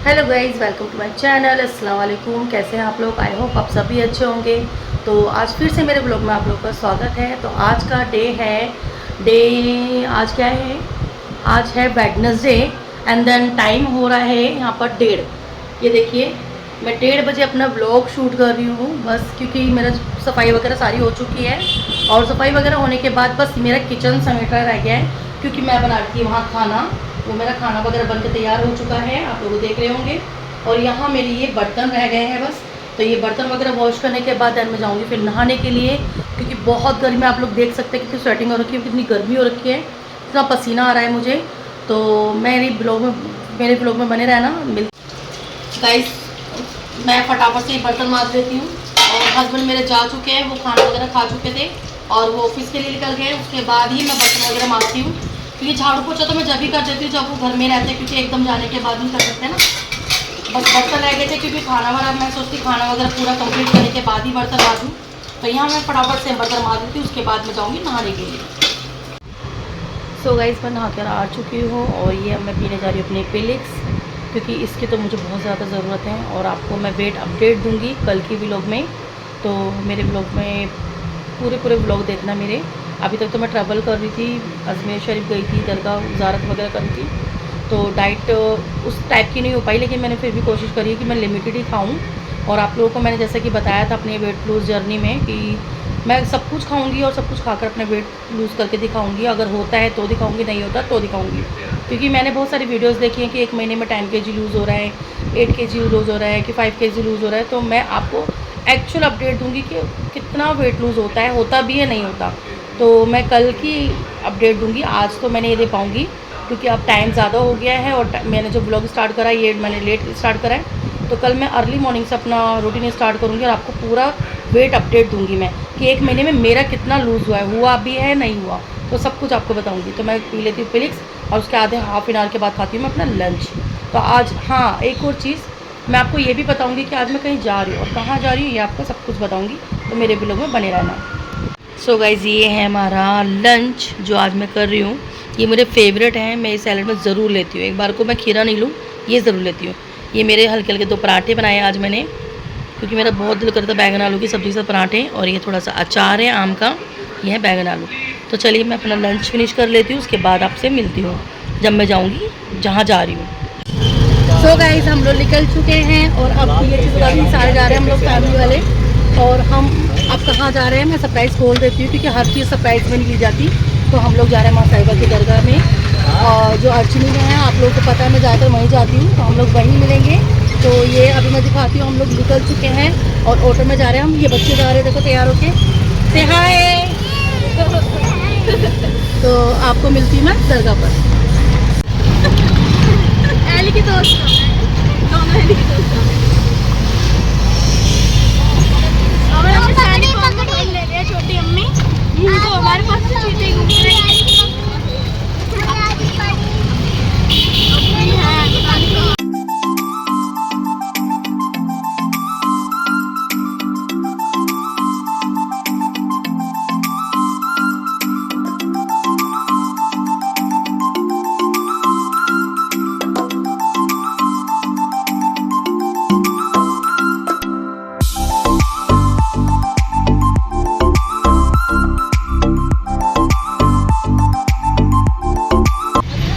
Hello guys, welcome to my channel. अस्सलाम वालेकुम। कैसे हैं आप लोग? आई होप आप सभी अच्छे होंगे। तो आज फिर से मेरे ब्लॉग में आप लोगों का स्वागत है। तो आज का आज क्या है? आज है वेडनेसडे एंड देन टाइम हो रहा है यहाँ पर 1:30। ये देखिए, मैं 1:30 बजे अपना ब्लॉग शूट कर रही हूँ बस, क्योंकि मेरा सफाई वगैरह सारी हो चुकी है। और सफाई वगैरह होने के बाद बस मेरा किचन समेटा रह गया है, क्योंकि मैं बना रही थी वहाँ खाना। वो मेरा खाना वगैरह बन के तैयार हो चुका है, आप लोग देख रहे होंगे। और यहाँ मेरे ये बर्तन रह गए हैं बस। तो ये बर्तन वगैरह वॉश करने के बाद मैं जाऊँगी फिर नहाने के लिए, क्योंकि बहुत गर्मी, आप लोग देख सकते हैं कितनी स्वेटिंग हो रखी है, कितनी गर्मी हो रखी है, इतना पसीना आ रहा है मुझे। तो मेरे ब्लॉग में बने रहना। गाइस, मैं फटाफट से बर्तन माज लेती हूँ। और हस्बैंड मेरे जा चुके हैं, वो खाना वगैरह खा चुके थे और वो ऑफिस के लिए निकल गए। उसके बाद ही मैं बर्तन वगैरह माजती हूँ, क्योंकि झाड़ू पोछा तो मैं जब भी कर देती हूँ जब वो घर में रहते हैं, क्योंकि एकदम जाने के बाद नहीं कर सकते ना। बस बर्तन रह गए थे, क्योंकि खाना वाना मैं सोचती खाना वगैरह पूरा कंप्लीट करने के बाद ही बर्तन माजूँ। तो यहाँ मैं फटाफट से बर्तन माज देती हूँ, उसके बाद मैं जाऊँगी नहाने के लिए। सो गाइस, मैं नहा कर आ चुकी हूँ और ये अब मैं पीने जा रही हूँ अपनी पिलिक्स, क्योंकि इसकी तो मुझे बहुत ज़्यादा ज़रूरत है। और आपको मैं वेट अपडेट दूँगी कल की व्लॉग में। तो मेरे व्लॉग में पूरे व्लॉग देखना मेरे। अभी तक तो मैं ट्रैवल कर रही थी, अजमेर शरीफ गई थी, दरगाह ज़ियारत वगैरह कर रही थी। तो डाइट उस टाइप की नहीं हो पाई, लेकिन मैंने फिर भी कोशिश करी है कि मैं लिमिटेड ही खाऊं। और आप लोगों को मैंने जैसे कि बताया था अपने वेट लूज़ जर्नी में कि मैं सब कुछ खाऊंगी और सब कुछ खाकर अपने वेट लूज़ करके दिखाऊंगी। अगर होता है तो दिखाऊंगी, नहीं होता तो दिखाऊंगी। क्योंकि मैंने बहुत सारी वीडियोस देखी हैं कि एक महीने में 10 kg लूज़ हो रहा है, 8 kg लूज़ हो रहा है, कि 5 kg लूज़ हो रहा है। तो मैं आपको एक्चुअल अपडेट दूंगी कि कितना वेट लूज़ होता भी है, नहीं होता। तो मैं कल की अपडेट दूंगी, आज तो मैं नहीं दे पाऊँगी, क्योंकि अब टाइम ज़्यादा हो गया है। और मैंने जो ब्लॉग स्टार्ट करा है ये मैंने लेट स्टार्ट करा है। तो कल मैं अर्ली मॉर्निंग से अपना रूटीन स्टार्ट करूँगी और आपको पूरा वेट अपडेट दूंगी मैं, कि एक महीने में मेरा कितना लूज़ हुआ भी है, नहीं हुआ, तो सब कुछ आपको बताऊंगी। तो मैं पी लेती हूँ पिलिक्स और उसके आधे हाफ एन आवर के बाद खाती हूँ मैं अपना लंच। तो आज हाँ, एक और चीज़ मैं आपको ये भी बताऊँगी कि आज मैं कहीं जा रही हूँ और कहाँ जा रही हूँ ये आपको सब कुछ बताऊँगी। तो मेरे ब्लॉग में बने रहना। सो गाइज़, ये है हमारा लंच जो आज मैं कर रही हूँ। ये मेरे फेवरेट हैं, मैं इस सैलड में ज़रूर लेती हूँ। एक बार को मैं खीरा नहीं लूँ, ये ज़रूर लेती हूँ। ये मेरे हल्के हल्के 2 पराठे बनाए आज मैंने, क्योंकि मेरा बहुत दिल करता है बैंगन आलू की सब्ज़ी के साथ पराठे। और ये थोड़ा सा अचार है आम का, ये है बैंगन आलू। तो चलिए मैं अपना लंच फिनिश कर लेती हूँ, उसके बाद आपसे मिलती हूँ जब मैं जाऊँगी जहाँ जा रही हूँ। सो गाइस, हम लोग निकल चुके हैं और अब ये चीज़ सारे जा रहे हैं हम लोग फैमिली वाले। और हम अब कहाँ जा रहे हैं मैं सरप्राइज़ खोल देती हूँ, क्योंकि हर चीज़ सरप्राइज़ में नहीं ली जाती। तो हम लोग जा रहे हैं माँ साहिबा की दरगाह में, और जो अर्चनी में है आप लोगों को पता है, मैं ज़्यादातर वहीं जाती हूँ, तो हम लोग वहीं मिलेंगे। तो ये अभी मैं दिखाती हूँ, हम लोग निकल चुके हैं और ऑटो में जा रहे हैं हम। ये बच्चे जा रहे हैं, देखो तैयार होके, से हाय। तो आपको मिलती हूँ मैं दरगाह पर। एली की दोस्त, दोनों एली की दोस्त। छोटी अम्मी तो हमारे पास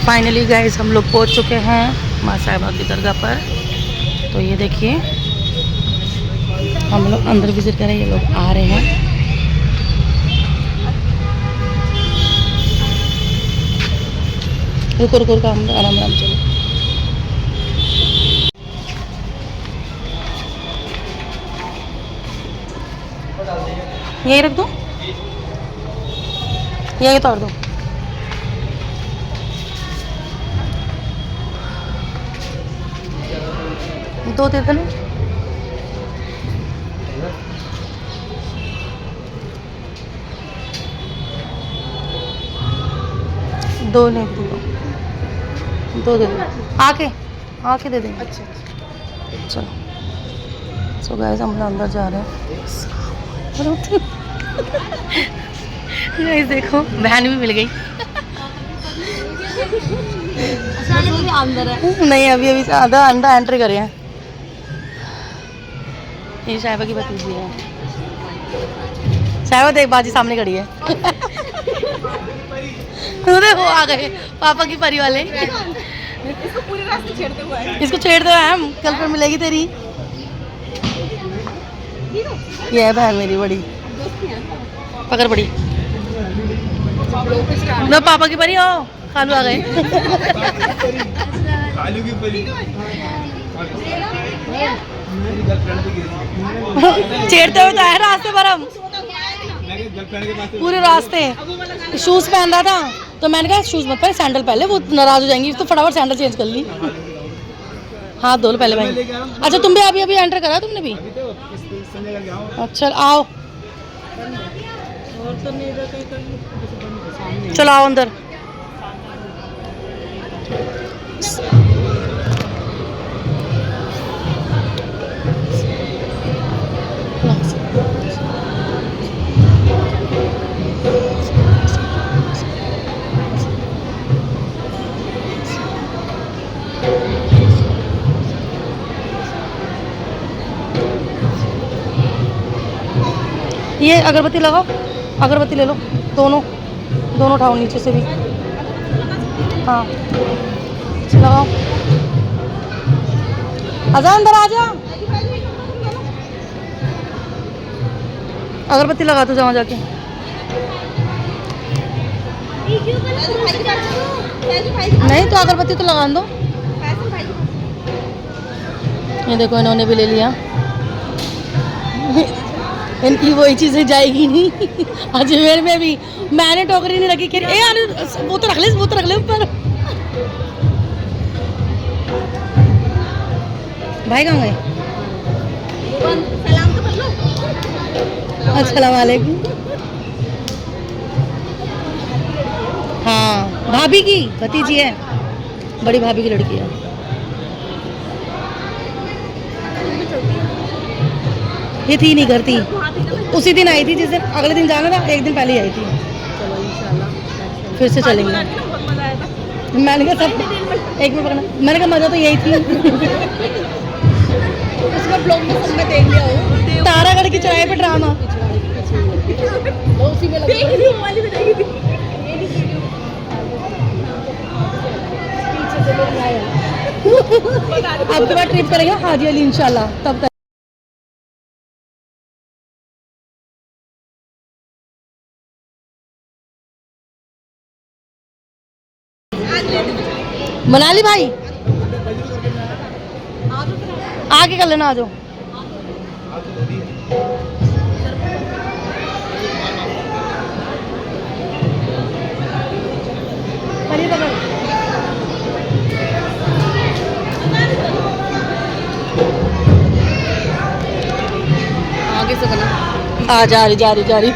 फाइनली गाइस हम लोग पहुंच चुके हैं माँ साहिबा की दरगाह पर। तो ये देखिए, हम लोग अंदर विजिट करें, ये लोग आ रहे हैं। रुको रुको रुको, हम आराम आराम चलो। यही रख दो, यही तोड़ दो। दो दे दो, दो नहीं दो दे दो, आके दे देंगे। अच्छा चलो। सो गाइस, हम अंदर जा रहे हैं। गाइस देखो, बहन भी मिल गई। अंदर है। नहीं अभी अभी आधा अंडा एंट्री करे हैं। ये साहिबा की भतीजी है। साहिबा देख बाजी सामने खड़ी है। अरे वो आ गए पापा की परी वाले। इसको पूरे रास्ते छेड़ते हुए इसको छेड़ दो हम कल फिर मिलेगी तेरी। ये है बहन मेरी बड़ी। पकड़ बड़ी। ना पापा की परी आओ खालू आ गए। खालू की परी छेड़ते हुए तो आए रास्ते पर हम पूरे रास्ते। शूज पहन रहा था तो मैंने कहा शूज मत पहन सैंडल पहले वो नाराज हो जाएंगी तो फटाफट सैंडल चेंज कर ली। हाथ धो लो पहले भाई। अच्छा तुम भी अभी अभी एंटर करा तुमने भी। अच्छा आओ चलो आओ अंदर। ये अगरबत्ती लगाओ अगरबत्ती ले लो दोनों दोनों उठाओ नीचे से भी। हाँ लगाओ आजा अंदर आजा। अगरबत्ती लगा दो जहाँ जाके। नहीं तो अगरबत्ती तो लगा दो। ये देखो इन्होंने भी ले लिया। इनकी वही चीज़ें जाएगी नहीं। अजमेर में भी मैंने टोकरी नहीं रखी। ए यार वो तो रख ले ऊपर। भाई कहाँ गए? सलाम तो कर लो। अस्सलाम वालेकुम। हाँ भाभी की भतीजी है बड़ी भाभी की लड़की है। ये थी नहीं करती उसी दिन आई थी जिस दिन अगले दिन जाना था एक दिन पहले ही आई थी। चलो इंशाल्लाह फिर से चलेंगे। मैंने कहा सब एक मिनट पकड़ना। मैंने कहा मज़ा तो यही थी। उसका ब्लॉग में सब मैं देख लिया हूँ। तारागढ़ की चाय पे ड्रामा। उसी में देख रही हूँ वाली में देखी थी। अब के बाद ट्रिप करेंगे हाजी अली इंशाल्लाह तब मनाली भाई आगे कर लेना आ जाओ। आगे से बना आ जा रही।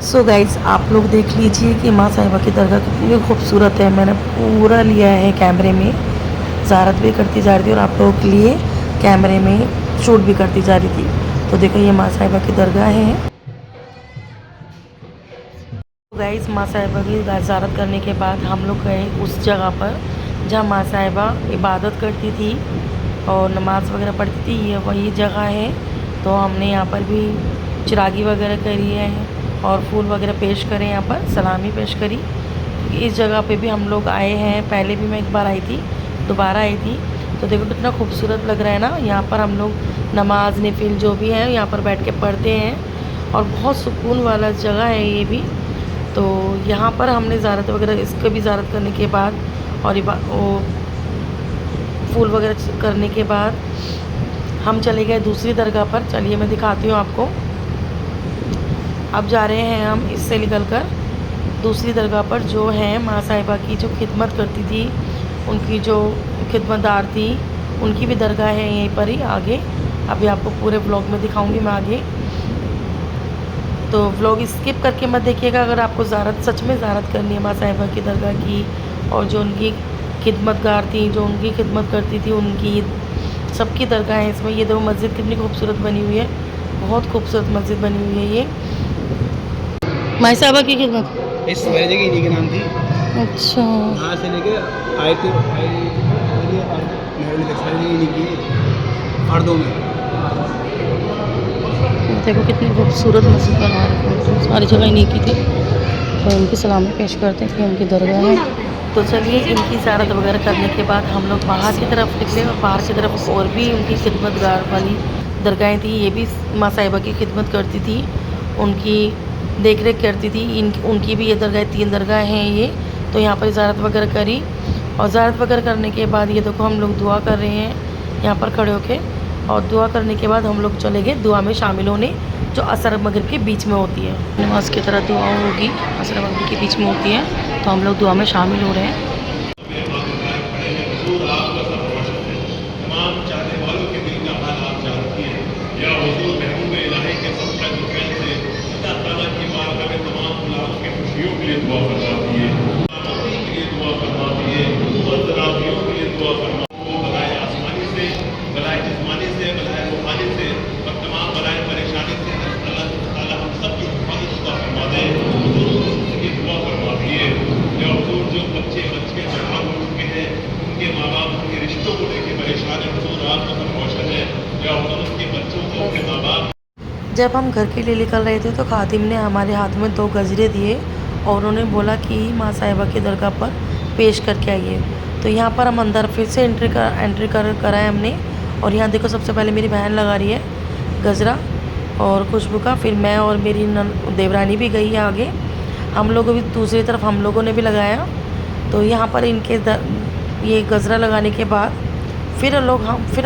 सो गाइज आप लोग देख लीजिए कि माँ साहिबा की दरगाह कितनी खूबसूरत है। मैंने पूरा लिया है कैमरे में। ज़ारत भी करती जा रही थी और आप लोगों के लिए कैमरे में शूट भी करती जा रही थी। तो देखो ये माँ साहिबा की दरगाह है। गाइज माँ साहिबा की ज़ारत करने के बाद हम लोग गए उस जगह पर जहाँ माँ साहिबा इबादत करती थी और नमाज़ वगैरह पढ़ती थी। ये वही जगह है। तो हमने यहाँ पर भी चिरागी वगैरह करी है और फूल वगैरह पेश करें। यहाँ पर सलामी पेश करी। इस जगह पे भी हम लोग आए हैं। पहले भी मैं एक बार आई थी दोबारा आई थी। तो देखो कितना खूबसूरत लग रहा है ना। यहाँ पर हम लोग नमाज नफिल जो भी है यहाँ पर बैठ के पढ़ते हैं और बहुत सुकून वाला जगह है ये भी। तो यहाँ पर हमने ज़ारत वगैरह इसका भी ज़ारत करने के बाद और वो फूल वगैरह करने के बाद हम चले गए दूसरी दरगाह पर। चलिए मैं दिखाती हूँ आपको। अब जा रहे हैं हम इससे निकल कर दूसरी दरगाह पर जो है माँ साहिबा की जो खिदमत करती थी उनकी जो खिदमतदार थी उनकी भी दरगाह है यहीं पर ही आगे। अभी आपको पूरे ब्लॉग में दिखाऊंगी मैं आगे। तो व्लॉग स्किप करके मत देखिएगा अगर आपको ज़ारत सच में ज़ारत करनी है माँ साहिबा की दरगाह की, और जो उनकी खिदमतगार थी, जो उनकी खिदमत करती थी, उनकी सबकी दरगाह है इसमें। ये देखो मस्जिद कितनी खूबसूरत बनी हुई है, बहुत खूबसूरत मस्जिद बनी हुई है ये माँ साहिबा की खिदमत। इस मेरी जगह इन्हीं के नाम थी। अच्छा, यहाँ से लेके आए थे और नहर तक सारी जगह इन्हीं की, अर्दों में। देखो कितनी खूबसूरत मस्जिद बना रखी है, सारी जगह इन्हीं की थी। तो इनकी सलामी पेश करते हैं कि उनकी दरगाह है। तो चलिए इनकी ज़ियारत वगैरह करने के बाद हम लोग बाहर की तरफ निकले, और बाहर की तरफ और भी उनकी खिदमतगार वाली दरगाहें थी। ये भी माँ साहिबा की खिदमत करती थी, उनकी देख रेख करती थी। उनकी भी ये दरगाह 3 दरगाह हैं ये। तो यहाँ पर ज़ियारत वगैरह करी, और ज़ियारत वगैरह करने के बाद ये देखो हम लोग दुआ कर रहे हैं यहाँ पर खड़े होके। और दुआ करने के बाद हम लोग चले गए दुआ में शामिल होने, जो असर मगरिब के बीच में होती है। नमाज की तरह दुआ होगी, असर मगरिब के बीच में होती है, तो हम लोग दुआ में शामिल हो रहे हैं। जब हम घर के लिए निकल रहे थे तो खादिम ने हमारे हाथ में 2 गजरे दिए, और उन्होंने बोला कि माँ साहिबा की दरगाह पर पेश करके आइए। तो यहाँ पर हम अंदर फिर से एंट्री करा है हमने। और यहाँ देखो सबसे पहले मेरी बहन लगा रही है गजरा और खुशबू का, फिर मैं और मेरी देवरानी भी गई है आगे। हम लोग भी दूसरी तरफ हम लोगों ने भी लगाया। तो यहाँ पर ये गजरा लगाने के बाद फिर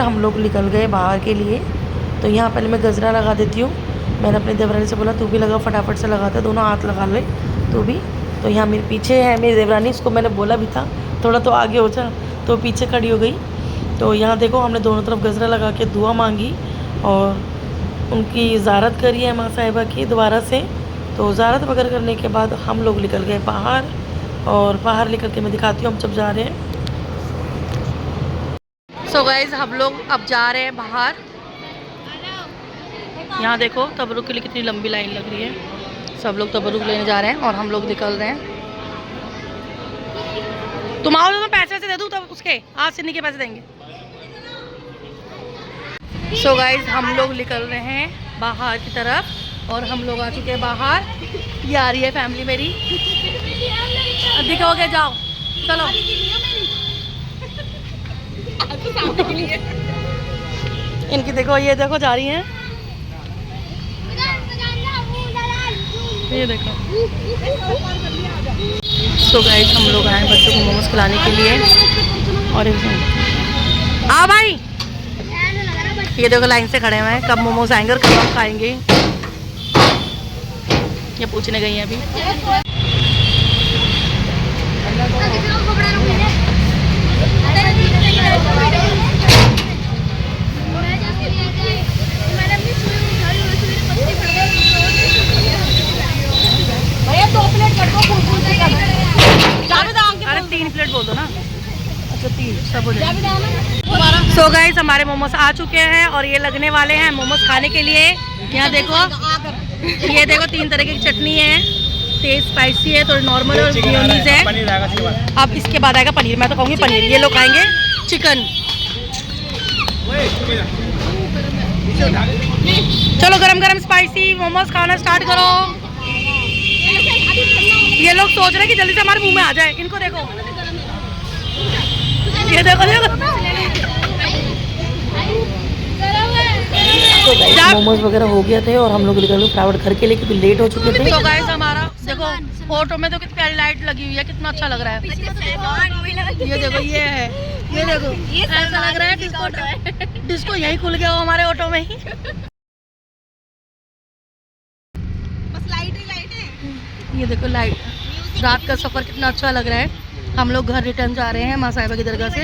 हम लोग निकल गए बाहर के लिए। तो यहाँ पहले मैं गजरा लगा देती हूँ। मैंने अपने देवरानी से बोला तू भी लगा, फटाफट से लगाते, दोनों हाथ लगा ले तू भी। तो यहाँ मेरे पीछे है मेरी देवरानी, उसको मैंने बोला भी था थोड़ा तो आगे हो जा, तो पीछे खड़ी हो गई। तो यहाँ देखो हमने दोनों तरफ गजरा लगा के दुआ मांगी और उनकी ज़ियारत करी है माँ साहिबा की दोबारा से। तो ज़ियारत वगैरह करने के बाद हम लोग निकल गए बाहर, और बाहर निकल के मैं दिखाती हूँ हम जब जा रहे हैं। सो गाइस हम लोग अब जा रहे हैं बाहर। यहाँ देखो तबरुक के लिए कितनी लंबी लाइन लग रही है, सब लोग तबरुक लेने जा रहे हैं और हम लोग निकल रहे हैं। तुम आओ तो मैं पैसे दे दूँ तब उसके आज से नहीं के पैसे देंगे। सो गाइस हम लोग निकल रहे हैं बाहर की तरफ, और हम लोग आ चुके हैं बाहर। ये आ रही है फैमिली मेरी, दिखाओगे जाओ चलो। इनकी देखो, ये देखो जा रही हैं, ये देखो। सो गाइस हम लोग आए बच्चों को मोमोज खिलाने के लिए, और आ भाई ये देखो लाइन से खड़े हुए हैं, कब मोमोज आएंगे और कब हम खाएंगे, ये पूछने गई हैं अभी। अरे 3 प्लेट बोल दो ना। अच्छा 3 सब हो जाएगा। सो गाइस हमारे मोमोज आ चुके हैं और ये लगने वाले हैं मोमोज खाने के लिए। यहाँ देखो, ये देखो 3 तरह की चटनी है, तेज स्पाइसी है, थोड़ी नॉर्मल और मेयोनीज है। अब इसके बाद आएगा पनीर, मैं तो कहूँगी पनीर। ये लोग खाएंगे चिकन। चलो गरम गरम स्पाइसी मोमोज खाना स्टार्ट करो। ये लोग सोच रहे हैं कि जल्दी से हमारे मुंह में आ जाए। इनको देखो, ये देखो मोमोज वगैरह हो गए थे और हम लोग निकल गए फटाफट घर के लिए क्योंकि लेट हो चुके थे। तो गाइस हमारा देखो फोटो में तो कितनी प्यारी लाइट लगी हुई है, कितना अच्छा लग रहा है। ये देखो, ये है, ये देखो, ऐसा लग रहा है डिस्को यही खुल गया हो हमारे ऑटो में ही। बस लाइट ही लाइट है। ये देखो लाइट, रात का सफर कितना अच्छा लग रहा है। हम लोग घर रिटर्न जा रहे हैं माँ साहिबा की दरगाह से।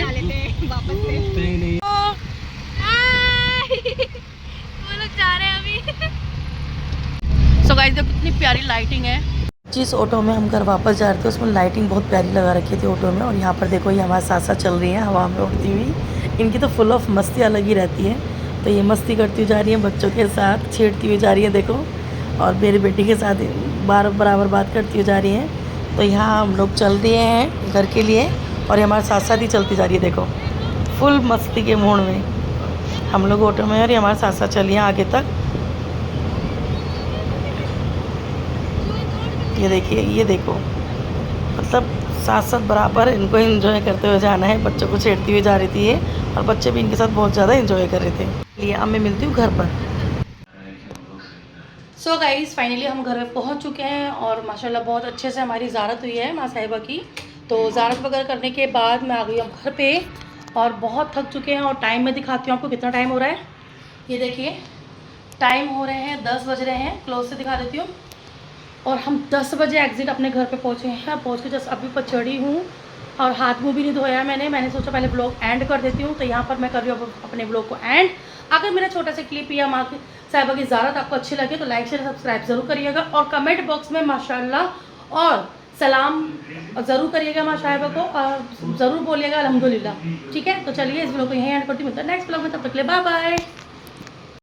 सो गाइस देखो कितनी प्यारी लाइटिंग है। जिस ऑटो में हम घर वापस जा रहे थे उसमें लाइटिंग बहुत प्यारी लगा रखी थी ऑटो में। और यहाँ पर देखो ये हमारे साथ साथ चल रही है हवा में उड़ती हुई। इनकी तो फुल ऑफ मस्ती अलग ही रहती है। तो ये मस्ती करती हुई जा रही है, बच्चों के साथ छेड़ती हुई जा रही है देखो। और मेरी बेटी के साथ बराबर बात करती हुई जा रही है। तो यहाँ हम लोग चल दिए हैं घर के लिए और ये हमारे साथ साथ ही चलती जा रही है देखो, फुल मस्ती के मूड में हम लोग ऑटो में। और ये हमारे साथ साथ चलिए आगे तक। ये देखिए, ये देखो, मतलब साथ साथ बराबर इनको एंजॉय करते हुए जाना है। बच्चों को छेड़ती हुई जा रही थी ये, और बच्चे भी इनके साथ बहुत ज़्यादा एंजॉय कर रहे थे। ये अब मैं मिलती हूँ घर पर। सो गाइस फाइनली हम घर में पहुँच चुके हैं और माशाल्लाह बहुत अच्छे से हमारी ज़ियारत हुई है माँ साहिबा की। तो ज़ियारत वगैरह करने के बाद मैं आ गई हूँ घर पे और बहुत थक चुके हैं। और टाइम में दिखाती हूँ आपको कितना टाइम हो रहा है। ये देखिए टाइम हो रहे हैं 10 बज रहे हैं। क्लोज से दिखा देती हूँ। और हम 10 बजे एग्ज़िट अपने घर पे पहुँचे हैं। पहुँच के जस्ट अभी पर चढ़ी हूँ और हाथ मुँह भी नहीं धोया मैंने सोचा पहले ब्लॉग एंड कर देती हूँ। तो यहाँ पर मैं कर रही हूँ अपने ब्लॉग को एंड। अगर मेरा छोटा सा क्लिप या माँ साहिबा की ज़ियारत आपको अच्छी लगे तो लाइक शेयर सब्सक्राइब ज़रूर करिएगा और कमेंट बॉक्स में माशाल्लाह और सलाम ज़रूर करिएगा माँ साहिबा को और ज़रूर बोलिएगा अल्हम्दुलिल्लाह। ठीक है, तो चलिए इस ब्लॉग को यहीं एंड करती हूँ। नेक्स्ट ब्लॉग में तब तक के लिए बाय बाय।